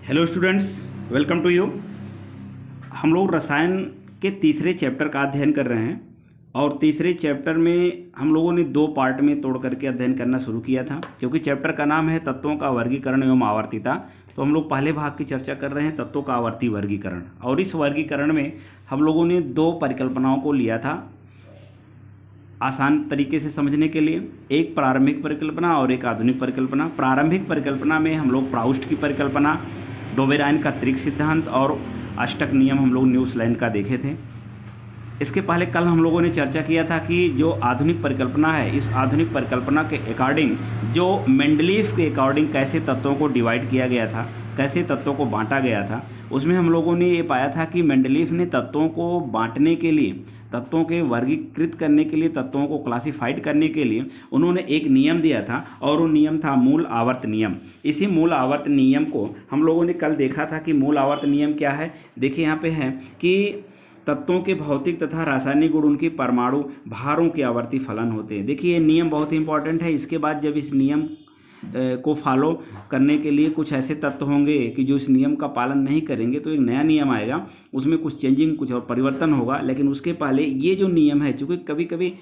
Hello students, welcome to you. हम लोग रसायन के तीसरे चैप्टर का अध्ययन कर रहे हैं और तीसरे चैप्टर में हम लोगों ने दो पार्ट में तोड़ करके अध्ययन करना शुरू किया था। क्योंकि चैप्टर का नाम है तत्वों का वर्गीकरण एवं आवर्तिता, तो हम लोग पहले भाग की चर्चा कर रहे हैं तत्वों का आवर्ती वर्गीकरण। और इस वर्गीकरण में हम लोगों ने दो परिकल्पनाओं को लिया था आसान तरीके से समझने के लिए, एक प्रारंभिक परिकल्पना और एक आधुनिक परिकल्पना। प्रारंभिक परिकल्पना में हम लोग प्राउस्ट की परिकल्पना, डोबेराइन का त्रिक सिद्धांत और अष्टक नियम हम लोग न्यूजीलैंड का देखे थे। इसके पहले कल हम लोगों ने चर्चा किया था कि जो आधुनिक परिकल्पना है, इस आधुनिक परिकल्पना के अकॉर्डिंग जो मेंडलीफ के अकॉर्डिंग कैसे तत्वों को डिवाइड किया गया था, कैसे तत्वों को बांटा गया था, उसमें हम लोगों ने ये पाया था कि मेंडलीफ ने तत्वों को बांटने के लिए, तत्वों के वर्गीकृत करने के लिए, तत्वों को क्लासिफाइड करने के लिए उन्होंने एक नियम दिया था और वो नियम था मूल आवर्त नियम। इसी मूल आवर्त नियम को हम लोगों ने कल देखा था कि मूल आवर्त नियम क्या है। देखिए यहाँ पे है कि तत्वों के भौतिक तथा रासायनिक गुण उनके परमाणु भारों के आवर्ती फलन होते हैं। देखिए ये नियम बहुत ही इंपॉर्टेंट है। इसके बाद जब इस नियम को फॉलो करने के लिए कुछ ऐसे तत्व होंगे कि जो इस नियम का पालन नहीं करेंगे, तो एक नया नियम आएगा, उसमें कुछ चेंजिंग, कुछ और परिवर्तन होगा। लेकिन उसके पहले ये जो नियम है, चूँकि कभी कभी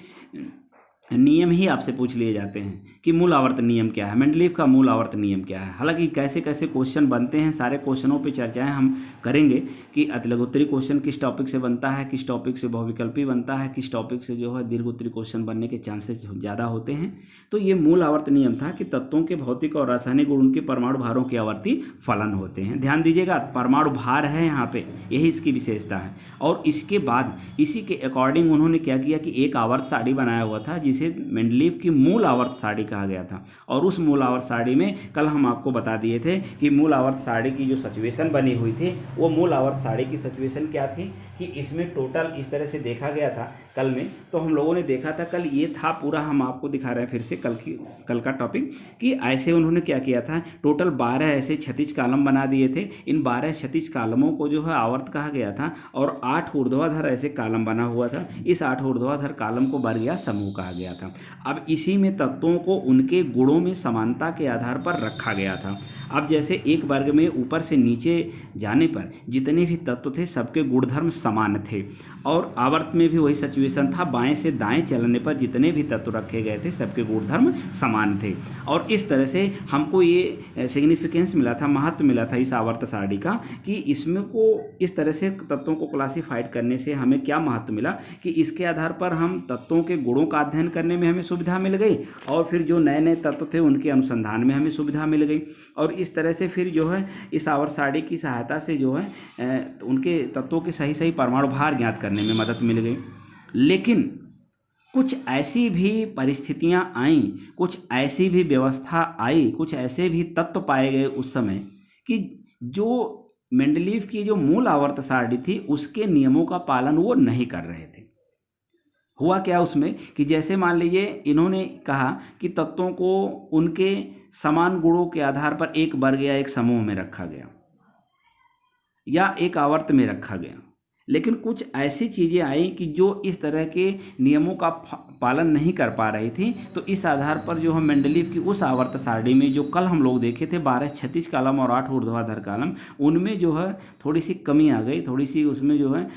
नियम ही आपसे पूछ लिए जाते हैं कि मूल आवर्त नियम क्या है, मेंडलीफ का मूल आवर्त नियम क्या है। हालांकि कैसे कैसे क्वेश्चन बनते हैं, सारे क्वेश्चनों पे चर्चाएं हम करेंगे कि अतिलघुत्तरी क्वेश्चन किस टॉपिक से बनता है, किस टॉपिक से बहुविकल्पी बनता है, किस टॉपिक से जो है दीर्घोत्तरी क्वेश्चन बनने के चांसेस ज़्यादा होते हैं। तो ये मूल आवर्त नियम था कि तत्वों के भौतिक और रासायनिक गुण उनके परमाणु भारों के आवर्ती फलन होते हैं। ध्यान दीजिएगा, परमाणु भार है यहाँ पे, यही इसकी विशेषता है। और इसके बाद इसी के अकॉर्डिंग उन्होंने क्या किया कि एक आवर्त सारणी बनाया हुआ था जिसे मेंडलीफ की मूल आवर्त सारणी कहा गया था। और उस मूल आवर्त सारणी में कल हम आपको बता दिए थे कि मूल आवर्त सारणी की जो सिचुएशन बनी हुई थी, वो मूल आवर्त सारणी की सिचुएशन क्या थी कि इसमें टोटल इस तरह से देखा गया था कल में। तो हम लोगों ने देखा था कल, ये था पूरा, हम आपको दिखा रहे हैं फिर से कल का टॉपिक कि ऐसे उन्होंने क्या किया था, टोटल 12 ऐसे क्षैतिज कालम बना दिए थे। इन 12 क्षैतिज कालमों को जो है आवर्त कहा गया था और 8 ऊर्ध्वाधर ऐसे कालम बना हुआ था। इस 8 ऊर्ध्वाधर कालम को वर्ग या समूह कहा गया था। अब इसी में तत्वों को उनके गुणों में समानता के आधार पर रखा गया था। अब जैसे एक वर्ग में ऊपर से नीचे जाने पर जितने भी तत्व थे सबके गुणधर्म समान थे, और आवर्त में भी वही सिचुएशन था, बाएं से दाएं चलने पर जितने भी तत्व रखे गए थे सबके गुणधर्म समान थे। और इस तरह से हमको ये सिग्निफिकेंस मिला था, महत्व मिला था इस आवर्त सारणी का कि इसमें को इस तरह से तत्वों को क्लासिफाइड करने से हमें क्या महत्व मिला कि इसके आधार पर हम तत्वों के गुणों का अध्ययन करने में हमें सुविधा मिल गई, और फिर जो नए नए तत्व थे उनके अनुसंधान में हमें सुविधा मिल गई। और इस तरह से फिर जो है इस आवर्त सारणी की सहायता से जो है उनके तत्वों के सही सही परमाणु भार ज्ञात करने में मदद मिल गई। लेकिन कुछ ऐसी भी परिस्थितियां आईं, कुछ ऐसी भी व्यवस्था आई, कुछ ऐसे भी तत्व पाए गए उस समय कि जो मेंडलीफ की जो मूल आवर्त सारणी थी उसके नियमों का पालन वो नहीं कर रहे थे। हुआ क्या उसमें कि जैसे मान लीजिए इन्होंने कहा कि तत्वों को उनके समान गुणों के आधार पर एक वर्ग या एक समूह में रखा गया या एक आवर्त में रखा गया, लेकिन कुछ ऐसी चीज़ें आई कि जो इस तरह के नियमों का पालन नहीं कर पा रही थी। तो इस आधार पर जो हम मेंडलीफ की उस आवर्त सारणी में जो कल हम लोग देखे थे 12 क्षैतिज कालम और 8 ऊर्ध्वाधर कालम, उनमें जो है थोड़ी सी कमी आ गई, थोड़ी सी उसमें जो है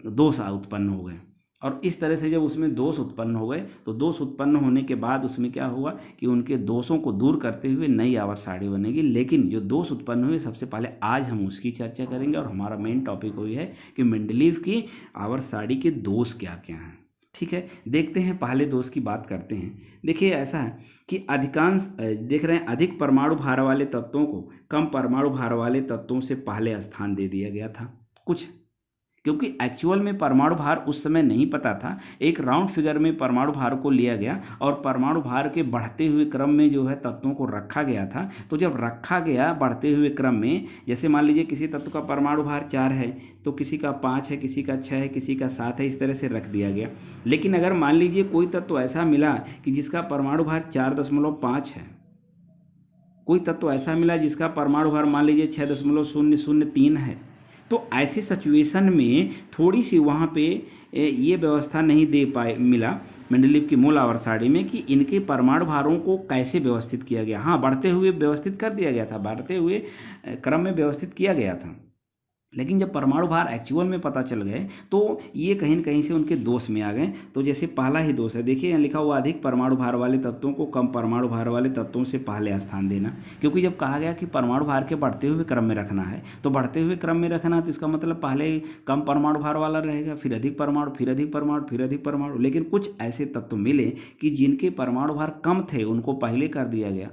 दोष उत्पन्न हो गए। और इस तरह से जब उसमें दोष उत्पन्न हो गए तो दोष उत्पन्न होने के बाद उसमें क्या हुआ कि उनके दोषों को दूर करते हुए नई आवर्त सारणी बनेगी। लेकिन जो दोष उत्पन्न हुए सबसे पहले आज हम उसकी चर्चा करेंगे, और हमारा मेन टॉपिक वही है कि मेंडलीफ की आवर्त सारणी के दोष क्या क्या हैं। ठीक है, देखते हैं, पहले दोष की बात करते हैं। देखिए ऐसा है कि अधिकांश देख रहे हैं अधिक परमाणु भार वाले तत्वों को कम परमाणु भार वाले तत्वों से पहले स्थान दे दिया गया था कुछ, क्योंकि एक्चुअल में परमाणु भार उस समय नहीं पता था। एक राउंड फिगर में परमाणु भार को लिया गया और परमाणु भार के बढ़ते हुए क्रम में जो है तत्वों को रखा गया था। तो जब रखा गया बढ़ते हुए क्रम में, जैसे मान लीजिए किसी तत्व का परमाणु भार 4 है तो किसी का 5 है, किसी का 6 है, किसी का 7 है, इस तरह से रख दिया गया। लेकिन अगर मान लीजिए कोई तत्व ऐसा मिला कि जिसका परमाणु भार 4.5 है, कोई तत्व ऐसा मिला जिसका परमाणु भार मान लीजिए 6.003 है, तो ऐसी सिचुएशन में थोड़ी सी वहाँ पे ये व्यवस्था नहीं दे पाए मिला मेंडलीव की मूल आवर्त सारणी में कि इनके परमाणु भारों को कैसे व्यवस्थित किया गया। हाँ, बढ़ते हुए व्यवस्थित कर दिया गया था, बढ़ते हुए क्रम में व्यवस्थित किया गया था, लेकिन जब परमाणु भार एक्चुअल में पता चल गए तो ये कहीं न कहीं से उनके दोष में आ गए। तो जैसे पहला ही दोष है, देखिए यहाँ लिखा हुआ अधिक परमाणु भार वाले तत्वों को कम परमाणु भार वाले तत्वों से पहले स्थान देना। क्योंकि जब कहा गया कि परमाणु भार के बढ़ते हुए क्रम में रखना है, तो बढ़ते हुए क्रम में रखना है तो इसका मतलब पहले कम परमाणु भार वाला रहेगा, फिर अधिक परमाणु, फिर अधिक परमाणु, फिर अधिक परमाणु। लेकिन कुछ ऐसे तत्व मिले कि जिनके परमाणु भार कम थे उनको पहले कर दिया गया,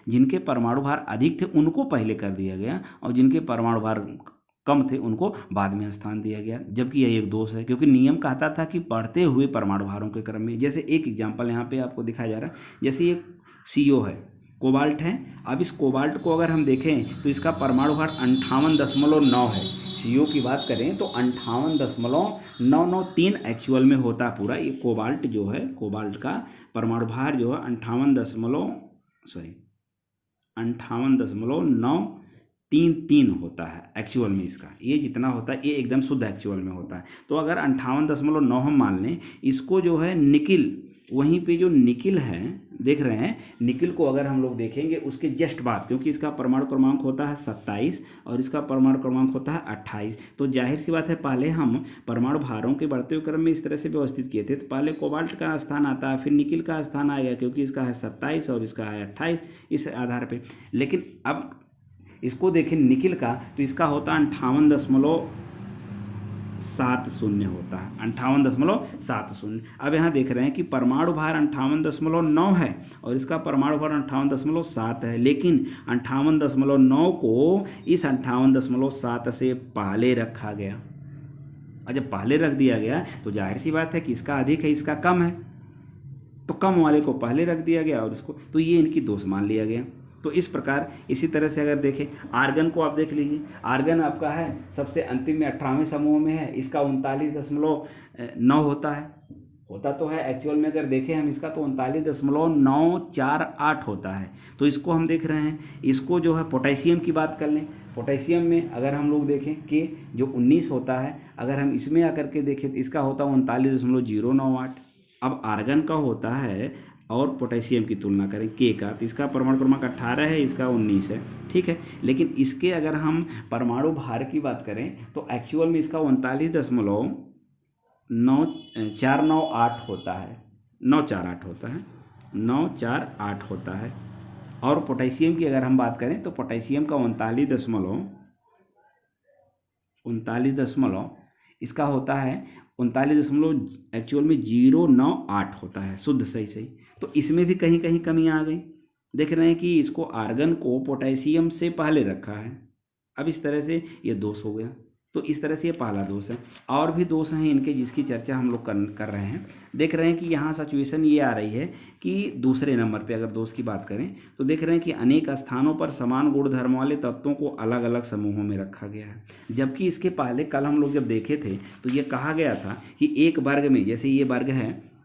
जिनके परमाणु भार अधिक थे उनको पहले कर दिया गया, और जिनके परमाणु भार कम थे उनको बाद में स्थान दिया गया। जबकि यह एक दोष है, क्योंकि नियम कहता था कि बढ़ते हुए परमाणु भारों के क्रम में। जैसे एक एग्जांपल यहाँ पे आपको दिखाया जा रहा है, जैसे ये CO है, कोबाल्ट है। अब इस कोबाल्ट को अगर हम देखें तो इसका परमाणु भार 58.9 है। CO की बात करें तो 58.993 एक्चुअल में होता है पूरा। ये कोबाल्ट जो है, कोबाल्ट का परमाणु भार जो है 58.933 होता है एक्चुअल में। इसका ये जितना होता है ये एकदम शुद्ध एक्चुअल में होता है। तो अगर 58.9 हम मान लें, इसको जो है निकिल, वहीं पे जो निकिल है देख रहे हैं, निकिल को अगर हम लोग देखेंगे उसके जस्ट बाद, क्योंकि इसका परमाणु क्रमांक होता है 27 और इसका परमाणु क्रमांक होता है 28, तो जाहिर सी बात है पहले हम परमाणु भारों के बढ़ते हुए क्रम में इस तरह से व्यवस्थित किए थे। तो पहले कोबाल्ट का स्थान आता है, फिर निकिल का स्थान आएगा, क्योंकि इसका है 27 और इसका है 28 इस आधार पर। लेकिन अब इसको देखें निकिल का, तो इसका होता है 58.70 होता है, 58.70। अब यहाँ देख रहे हैं कि परमाणु भार 58.9 है और इसका परमाणु भार 58.7 है, लेकिन 58.9 को इस 58.7 से पहले रखा गया। और जब पहले रख दिया गया तो जाहिर सी बात है कि इसका अधिक है, इसका कम है, तो कम वाले को पहले रख दिया गया और इसको, तो ये इनकी दोष मान लिया गया। तो इस प्रकार इसी तरह से अगर देखें आर्गन को, आप देख लीजिए, आर्गन आपका है सबसे अंतिम में 18वें समूह में है, इसका 39.9 होता है, होता तो है एक्चुअल में अगर देखें हम इसका तो 39.948 होता है। तो इसको हम देख रहे हैं, इसको जो है पोटेशियम की बात कर लें, पोटेशियम में अगर हम लोग देखें कि जो 19 होता है, अगर हम इसमें आकर के देखें तो इसका होता है 39.098। अब आर्गन का होता है और पोटेशियम की तुलना करें के का, तो इसका परमाणु क्रमांक 18 है, इसका 19 है, ठीक है। लेकिन इसके अगर हम परमाणु भार की बात करें तो एक्चुअल में इसका 39.498 होता है, 948 होता है। और पोटेशियम की अगर हम बात करें तो पोटेशियम का 39 इसका होता है 39 एक्चुअल में 098 होता है शुद्ध सही। तो इसमें भी कहीं कहीं कमियां आ गई। देख रहे हैं कि इसको आर्गन को पोटेशियम से पहले रखा है। अब इस तरह से ये दोष हो गया। तो इस तरह से ये पहला दोष है। और भी दोष हैं इनके जिसकी चर्चा हम लोग कर रहे हैं। देख रहे हैं कि यहाँ सिचुएशन ये आ रही है कि दूसरे नंबर पे अगर दोष की बात करें तो देख रहे हैं कि अनेक स्थानों पर समान गुणधर्म वाले तत्वों को अलग अलग समूहों में रखा गया है। जबकि इसके पहले कल हम लोग जब देखे थे तो ये कहा गया था कि एक वर्ग में, जैसे ये वर्ग है,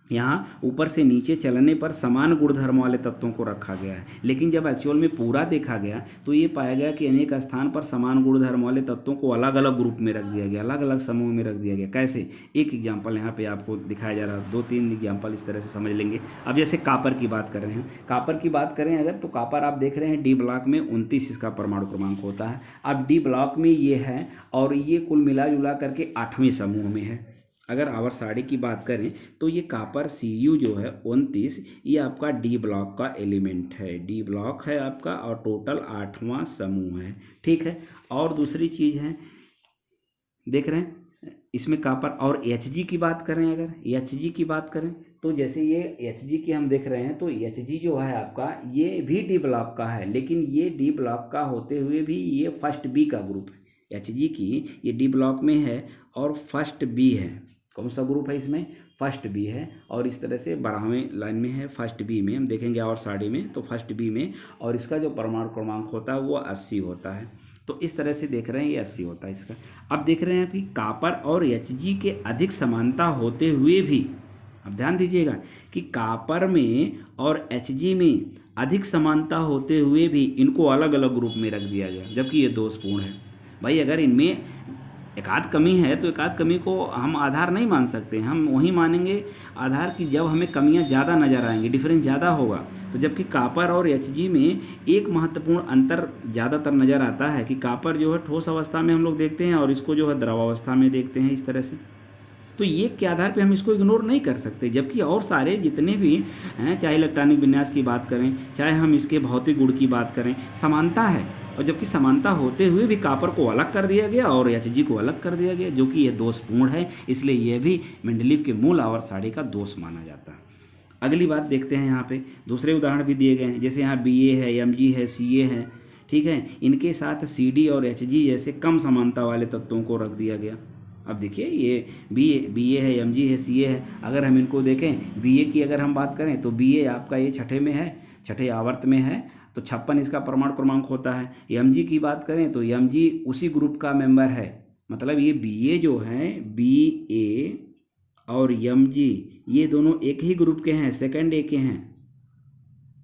यहाँ ऊपर से नीचे चलने पर समान गुणधर्म वाले तत्वों को रखा गया है। लेकिन जब एक्चुअल में पूरा देखा गया तो ये पाया गया कि अनेक स्थान पर समान गुणधर्म वाले तत्वों को अलग अलग ग्रुप में रख दिया गया, अलग अलग समूह में रख दिया गया। कैसे? एक एग्जाम्पल यहाँ पे आपको दिखाया जा रहा है, 2-3 एग्जाम्पल इस तरह से समझ लेंगे। अब जैसे कापर की बात कर रहे हैं, कापर की बात करें अगर तो कापर आप देख रहे हैं डी ब्लॉक में 29 इसका परमाणु क्रमांक होता है। अब डी ब्लॉक में ये है और ये कुल मिला जुला करके 8वें समूह में है। अगर आवर्त सारणी की बात करें तो ये कापर Cu जो है 29, ये आपका डी ब्लॉक का एलिमेंट है, डी ब्लॉक है आपका और टोटल 8वां समूह है, ठीक है। और दूसरी चीज़ है, देख रहे हैं इसमें कापर। और Hg की बात करें, अगर Hg की बात करें तो जैसे ये Hg की हम देख रहे हैं तो Hg जो है आपका ये भी डी ब्लॉक का है, लेकिन ये डी ब्लॉक का होते हुए भी ये फर्स्ट बी का ग्रुप है। Hg की ये डी ब्लॉक में है और फर्स्ट बी है। कौन सा ग्रुप है इसमें? फर्स्ट बी है। और इस तरह से 12वें लाइन में है, फर्स्ट बी में हम देखेंगे आवर्त सारणी में तो फर्स्ट बी में, और इसका जो परमाणु क्रमांक होता है वो 80 होता है। तो इस तरह से देख रहे हैं ये 80 होता है इसका। अब देख रहे हैं अभी कापर और Hg के अधिक समानता होते हुए भी, अब ध्यान दीजिएगा कि कापर में और Hg में अधिक समानता होते हुए भी इनको अलग अलग ग्रुप में रख दिया गया, जबकि ये दोषपूर्ण है। भाई अगर इनमें एकाध कमी है तो एकाध कमी को हम आधार नहीं मान सकते, हम वही मानेंगे आधार की जब हमें कमियां ज़्यादा नज़र आएंगी, डिफरेंस ज़्यादा होगा। तो जबकि कॉपर और Hg में एक महत्वपूर्ण अंतर ज़्यादातर नज़र आता है कि कॉपर जो है ठोस अवस्था में हम लोग देखते हैं और इसको जो है द्रवावस्था में देखते हैं इस तरह से। तो ये के आधार पे हम इसको इग्नोर नहीं कर सकते। जबकि और सारे जितने भी हैं, चाहे इलेक्ट्रॉनिक विन्यास की बात करें, चाहे हम इसके भौतिक गुण की बात करें, समानता है। और जबकि समानता होते हुए भी कॉपर को अलग कर दिया गया और Hg को अलग कर दिया गया, जो कि यह दोषपूर्ण है। इसलिए यह भी मेंडलीव के मूल आवर्त सारणी का दोष माना जाता है। अगली बात देखते हैं, यहाँ पे दूसरे उदाहरण भी दिए गए हैं। जैसे यहाँ Ba है, Mg है, Ca है, ठीक है। इनके साथ Cd और Hg जैसे कम समानता वाले तत्वों को रख दिया गया। अब देखिए ये Ba है, Mg है, Ca है। अगर हम इनको देखें, Ba की अगर हम बात करें तो Ba आपका ये छठे में है, छठे आवर्त में है, तो 56 इसका परमाणु क्रमांक होता है। Mg की बात करें तो Mg उसी ग्रुप का मेंबर है। मतलब ये Ba जो है, Ba और Mg ये दोनों एक ही ग्रुप के हैं, सेकंड ए के हैं।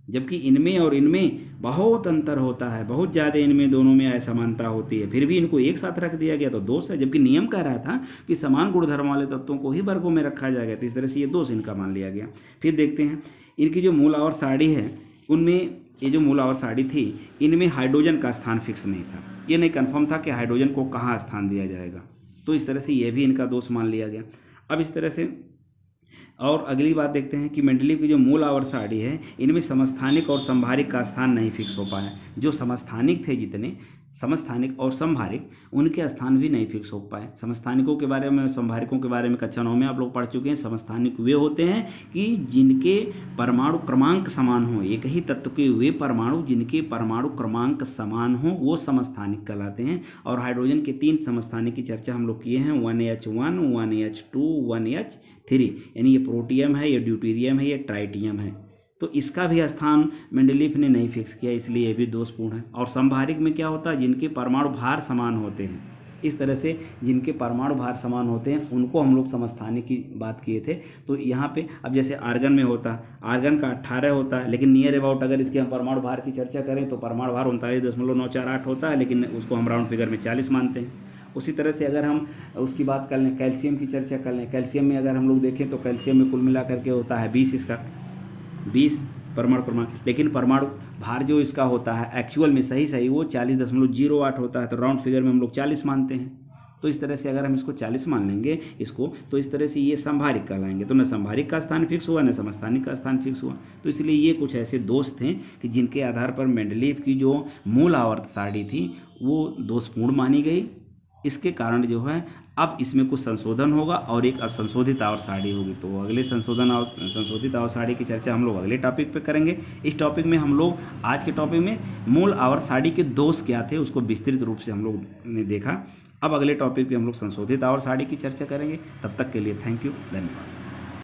जबकि इनमें और इनमें बहुत अंतर होता है, बहुत ज़्यादा इनमें दोनों में असमानता होती है, फिर भी इनको एक साथ रख दिया गया तो दोष है। जबकि नियम कह रहा था कि समान गुणधर्म वाले तत्वों को ही वर्गों में रखा जाएगा, तो इस तरह से ये दोष इनका मान लिया गया। फिर देखते हैं इनकी जो मूल आवर्त सारणी है, उनमें ये जो मूल आवर्त सारणी थी, इनमें हाइड्रोजन का स्थान फिक्स नहीं था। ये नहीं कन्फर्म था कि हाइड्रोजन को कहाँ स्थान दिया जाएगा, तो इस तरह से ये भी इनका दोष मान लिया गया। अब इस तरह से और अगली बात देखते हैं कि मेंडलीव की जो मूल आवर्त सारणी है, इनमें समस्थानिक और संभारिक का स्थान नहीं फिक्स हो पाया। जो समस्थानिक थे, जितने समस्थानिक और संभारिक, उनके स्थान भी नहीं फिक्स हो पाए। समस्थानिकों के बारे में, संभारिकों के बारे में कक्षा 9 में आप लोग पढ़ चुके हैं। समस्थानिक वे होते हैं कि जिनके परमाणु क्रमांक समान हो, एक ही तत्व के वे परमाणु जिनके परमाणु क्रमांक समान हो, वो समस्थानिक कहलाते हैं। और हाइड्रोजन के 3 समस्थानिक की चर्चा हम लोग किए हैं, 1H1, 1H2, 1H3। यानी ये प्रोटियम है, ये ड्यूटेरियम है, ये ट्राइटियम है। तो इसका भी स्थान मेंडलीव ने नहीं फिक्स किया, इसलिए ये भी दोषपूर्ण है। और संभारिक में क्या होता है, जिनके परमाणु भार समान होते हैं। इस तरह से जिनके परमाणु भार समान होते हैं उनको हम लोग समस्थानिक की बात किए थे। तो यहाँ पे अब जैसे आर्गन में होता, आर्गन का 18 होता है, लेकिन नियर अबाउट अगर इसके हम परमाणु भार की चर्चा करें तो परमाणु भार 39.948 होता है, लेकिन उसको हम राउंड फिगर में 40 मानते हैं। उसी तरह से अगर हम उसकी बात कर लें, कैल्शियम की चर्चा कर लें, कैल्शियम में अगर हम लोग देखें तो कैल्शियम में कुल मिला करके होता है 20, इसका 20 परमाणु क्रमांक, लेकिन परमाणु भार जो इसका होता है एक्चुअल में सही वो 40.08 होता है। तो राउंड फिगर में हम लोग 40 मानते हैं। तो इस तरह से अगर हम इसको 40 मान लेंगे इसको, तो इस तरह से ये संभारिक कहलाएंगे। तो न संभारिक का स्थान फिक्स हुआ, न समस्थानिक का स्थान फिक्स हुआ। तो इसलिए ये कुछ ऐसे दोष थे कि जिनके आधार पर मेंडलीव की जो मूल आवर्त सारणी थी वो दोषपूर्ण मानी गई। इसके कारण जो है अब इसमें कुछ संशोधन होगा और एक असंशोधित आवर्त सारणी होगी। तो अगले संशोधित आवर्त सारणी की चर्चा हम लोग अगले टॉपिक पे करेंगे। इस टॉपिक में हम लोग आज के टॉपिक में मूल आवर्त सारणी के दोष क्या थे उसको विस्तृत रूप से हम लोग ने देखा। अब अगले टॉपिक पे हम लोग संशोधित आवर्त सारणी की चर्चा करेंगे। तब तक के लिए थैंक यू, धन्यवाद।